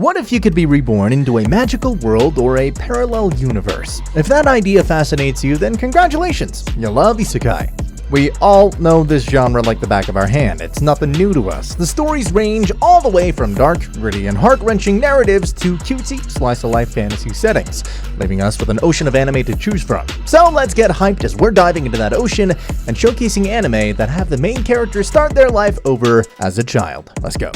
What if you could be reborn into a magical world or a parallel universe? If that idea fascinates you, then congratulations, you love Isekai. We all know this genre like the back of our hand. It's nothing new to us. The stories range all the way from dark, gritty, and heart-wrenching narratives to cutesy, slice-of-life fantasy settings, leaving us with an ocean of anime to choose from. So let's get hyped as we're diving into that ocean and showcasing anime that have the main character start their life over as a child. Let's go.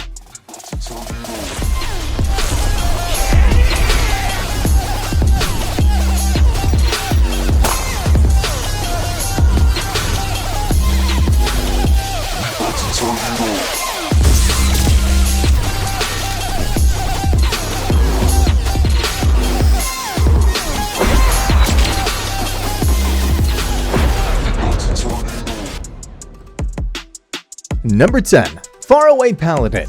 Number 10. Faraway Paladin.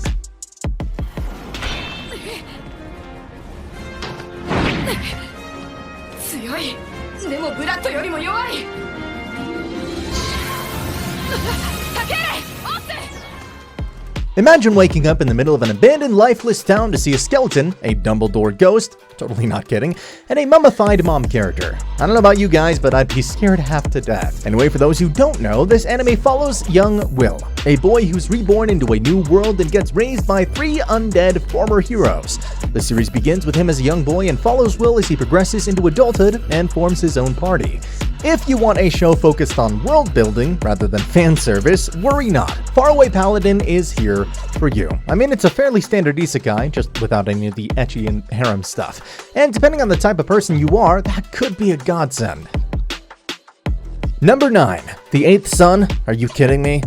Imagine waking up in the middle of an abandoned, lifeless town to see a skeleton, a Dumbledore ghost, totally not kidding, and a mummified mom character. I don't know about you guys, but I'd be scared half to death. Anyway, for those who don't know, this anime follows young Will, a boy who's reborn into a new world and gets raised by 3 undead former heroes. The series begins with him as a young boy and follows Will as he progresses into adulthood and forms his own party. If you want a show focused on world building rather than fan service, worry not. Faraway Paladin is here for you. I mean, it's a fairly standard isekai, just without any of the ecchi and harem stuff. And depending on the type of person you are, that could be a godsend. Number 9. The Eighth Son? Are you kidding me?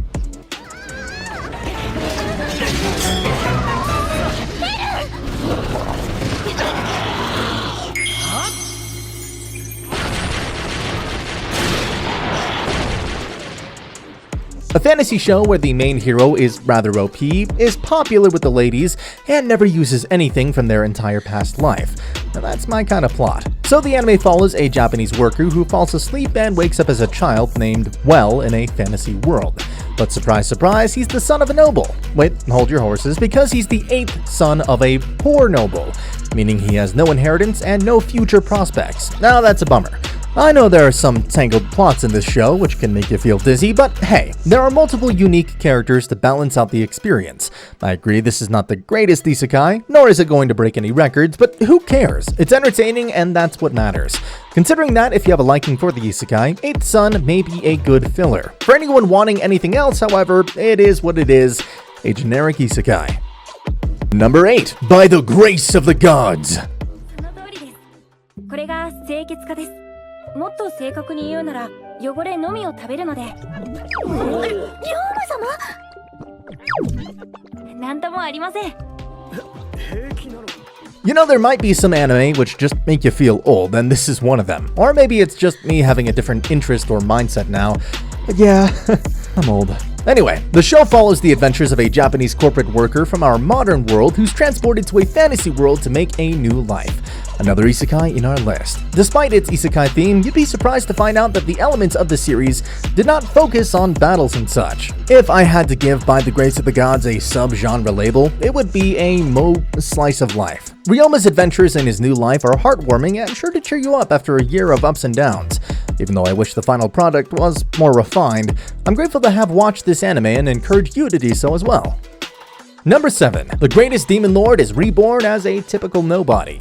A fantasy show where the main hero is rather OP, is popular with the ladies, and never uses anything from their entire past life. Now that's my kind of plot. So the anime follows a Japanese worker who falls asleep and wakes up as a child named Well in a fantasy world. But surprise, surprise, he's the son of a noble. Wait, hold your horses, because he's the 8th son of a poor noble, meaning he has no inheritance and no future prospects. Now that's a bummer. I know there are some tangled plots in this show which can make you feel dizzy, but hey, there are multiple unique characters to balance out the experience. I agree this is not the greatest isekai, nor is it going to break any records, but who cares? It's entertaining and that's what matters. Considering that if you have a liking for the isekai, 8th Son may be a good filler. For anyone wanting anything else, however, it is what it is, a generic isekai. Number 8. By the Grace of the Gods. もっと正確に言うなら汚れのみを食べるので龍馬様なんともありません You know, there might be some anime which just make you feel old, and this is one of them. Or maybe it's just me having a different interest or mindset now. But yeah, I'm old. Anyway, the show follows the adventures of a Japanese corporate worker from our modern world who's transported to a fantasy world to make a new life. Another isekai in our list. Despite its isekai theme, you'd be surprised to find out that the elements of the series did not focus on battles and such. If I had to give By the Grace of the Gods a sub-genre label, it would be a slice of life. Ryoma's adventures in his new life are heartwarming and sure to cheer you up after a year of ups and downs. Even though I wish the final product was more refined, I'm grateful to have watched this anime and encourage you to do so as well. Number 7. The greatest demon lord is reborn as a typical nobody.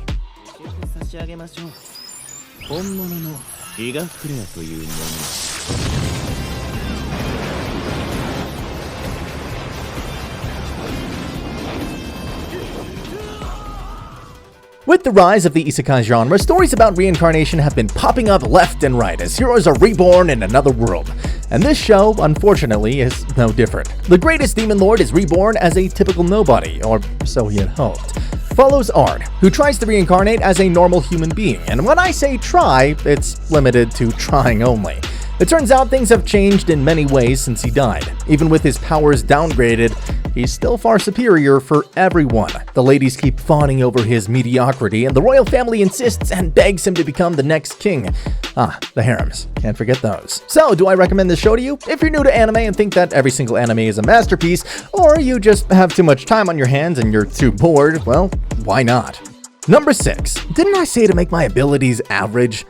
With the rise of the isekai genre, stories about reincarnation have been popping up left and right as heroes are reborn in another world. And this show, unfortunately, is no different. The greatest demon lord is reborn as a typical nobody, or so he had hoped. Follows Ard, who tries to reincarnate as a normal human being, and when I say try, it's limited to trying only. It turns out things have changed in many ways since he died. Even with his powers downgraded, he's still far superior for everyone. The ladies keep fawning over his mediocrity, and the royal family insists and begs him to become the next king. Ah, the harems. Can't forget those. So, do I recommend this show to you? If you're new to anime and think that every single anime is a masterpiece, or you just have too much time on your hands and you're too bored, well, why not? Number 6. Didn't I say to make my abilities average?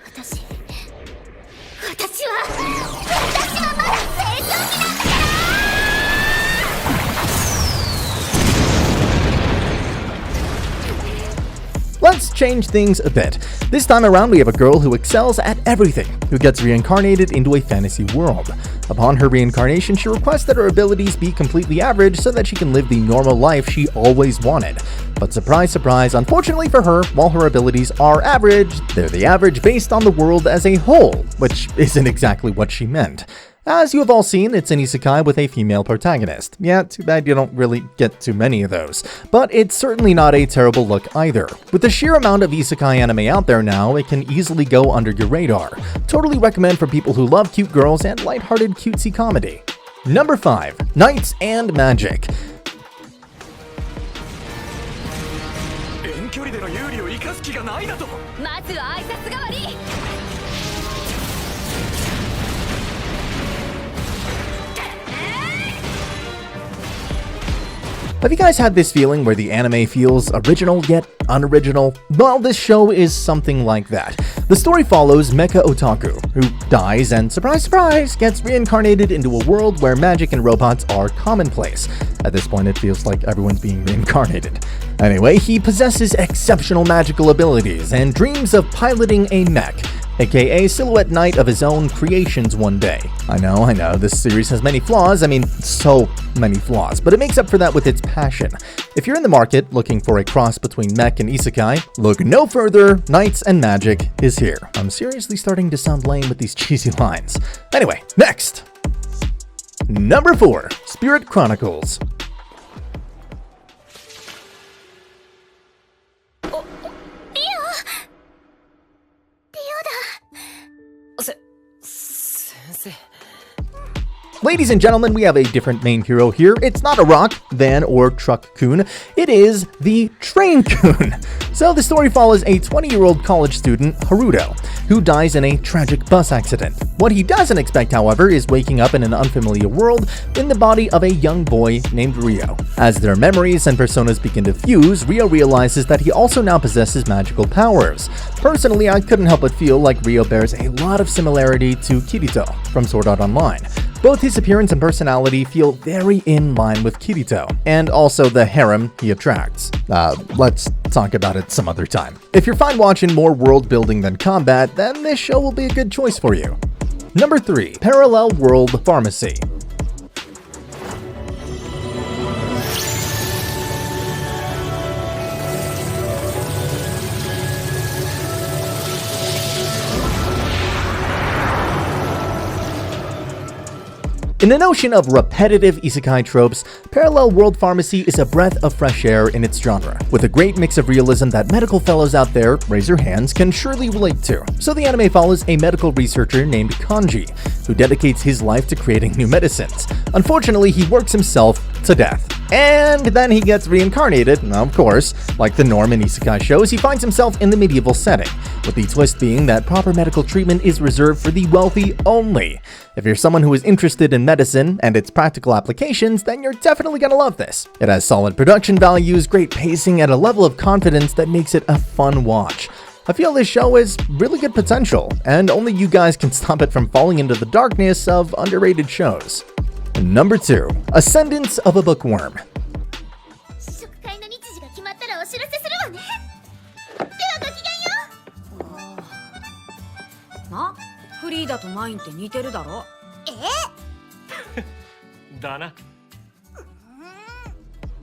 私はまだ成長期なんだから。 Let's change things a bit. This time around, we have a girl who excels at everything, who gets reincarnated into a fantasy world. Upon her reincarnation, she requests that her abilities be completely average so that she can live the normal life she always wanted. But surprise, surprise, unfortunately for her, while her abilities are average, they're the average based on the world as a whole, which isn't exactly what she meant. As you have all seen, it's an isekai with a female protagonist. Yeah, too bad you don't really get too many of those. But it's certainly not a terrible look either. With the sheer amount of isekai anime out there now, it can easily go under your radar. Totally recommend for people who love cute girls and lighthearted cutesy comedy. Number 5. Knights and Magic. 遠距離での有利を生かす気がないだと。まずは挨拶代わり。 Have you guys had this feeling where the anime feels original yet unoriginal? Well, this show is something like that. The story follows Mecha Otaku, who dies and, surprise surprise, gets reincarnated into a world where magic and robots are commonplace. At this point, it feels like everyone's being reincarnated. Anyway, he possesses exceptional magical abilities and dreams of piloting a mech, aka silhouette knight of his own creations one day. I know, this series has many flaws, so many flaws, but it makes up for that with its passion. If you're in the market looking for a cross between mech and isekai, look no further, Knights and Magic is here. I'm seriously starting to sound lame with these cheesy lines. Anyway, next! Number 4. Spirit Chronicles. 先生。 Ladies and gentlemen, we have a different main hero here. It's not a rock, van, or truck-kun. It is the train-kun. So the story follows a 20-year-old college student, Haruto, who dies in a tragic bus accident. What he doesn't expect, however, is waking up in an unfamiliar world in the body of a young boy named Ryo. As their memories and personas begin to fuse, Ryo realizes that he also now possesses magical powers. Personally, I couldn't help but feel like Ryo bears a lot of similarity to Kirito from Sword Art Online. Both his appearance and personality feel very in line with Kirito, and also the harem he attracts. Let's talk about it some other time. If you're fine watching more world building than combat, then this show will be a good choice for you. Number 3. Parallel World Pharmacy. In an ocean of repetitive isekai tropes, Parallel World Pharmacy is a breath of fresh air in its genre, with a great mix of realism that medical fellows out there, raise your hands, can surely relate to. So the anime follows a medical researcher named Kanji, who dedicates his life to creating new medicines. Unfortunately, he works himself to death. And then he gets reincarnated, of course. Like the norm in isekai shows, he finds himself in the medieval setting, with the twist being that proper medical treatment is reserved for the wealthy only. If you're someone who is interested in medicine and its practical applications, then you're definitely gonna love this. It has solid production values, great pacing, and a level of confidence that makes it a fun watch. I feel this show has really good potential, and only you guys can stop it from falling into the darkness of underrated shows. Number 2. Ascendance of a Bookworm. 試食会の日時が決まったらお知らせするわね。ではごきげんよう。な、フリーダとマインって似てるだろ。だな。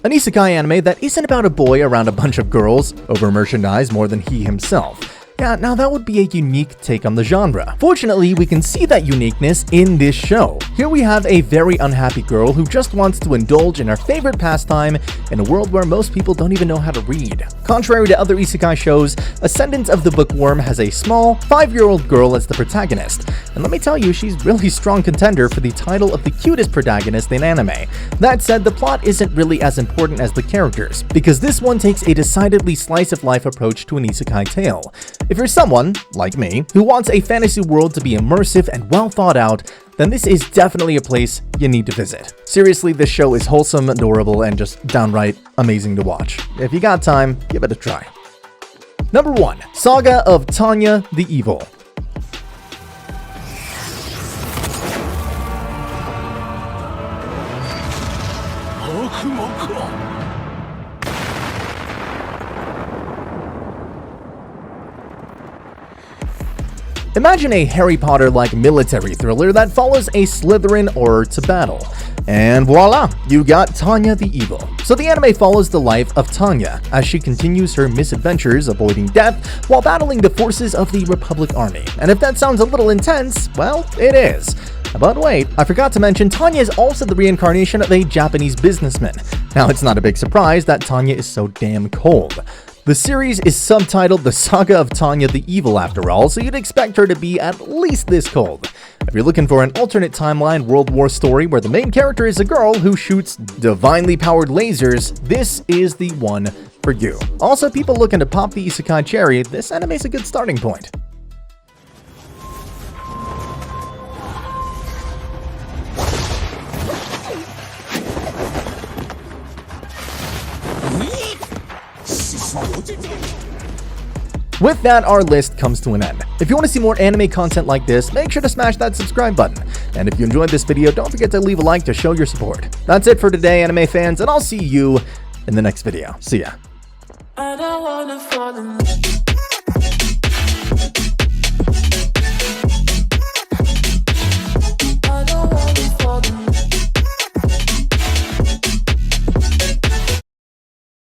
An isekai anime that isn't about a boy around a bunch of girls, over-merchandised more than he himself. Yeah, now that would be a unique take on the genre. Fortunately, we can see that uniqueness in this show. Here we have a very unhappy girl who just wants to indulge in her favorite pastime in a world where most people don't even know how to read. Contrary to other isekai shows, Ascendance of the Bookworm has a small, 5-year-old girl as the protagonist. And let me tell you, she's really strong contender for the title of the cutest protagonist in anime. That said, the plot isn't really as important as the characters, because this one takes a decidedly slice-of-life approach to an isekai tale. If you're someone, like me, who wants a fantasy world to be immersive and well thought out, then this is definitely a place you need to visit. Seriously, this show is wholesome, adorable, and just downright amazing to watch. If you got time, give it a try. Number 1. Saga of Tanya the Evil. Imagine a Harry Potter-like military thriller that follows a Slytherin Auror to battle. And voila, you got Tanya the Evil. So the anime follows the life of Tanya as she continues her misadventures avoiding death while battling the forces of the Republic Army. And if that sounds a little intense, well, it is. But wait, I forgot to mention Tanya is also the reincarnation of a Japanese businessman. Now, it's not a big surprise that Tanya is so damn cold. The series is subtitled The Saga of Tanya the Evil after all, so you'd expect her to be at least this cold. If you're looking for an alternate timeline World War story where the main character is a girl who shoots divinely powered lasers, this is the one for you. Also, people looking to pop the isekai cherry, this anime's a good starting point. With that, our list comes to an end. If you want to see more anime content like this, make sure to smash that subscribe button. And if you enjoyed this video, don't forget to leave a like to show your support. That's it for today, anime fans, and I'll see you in the next video. See ya.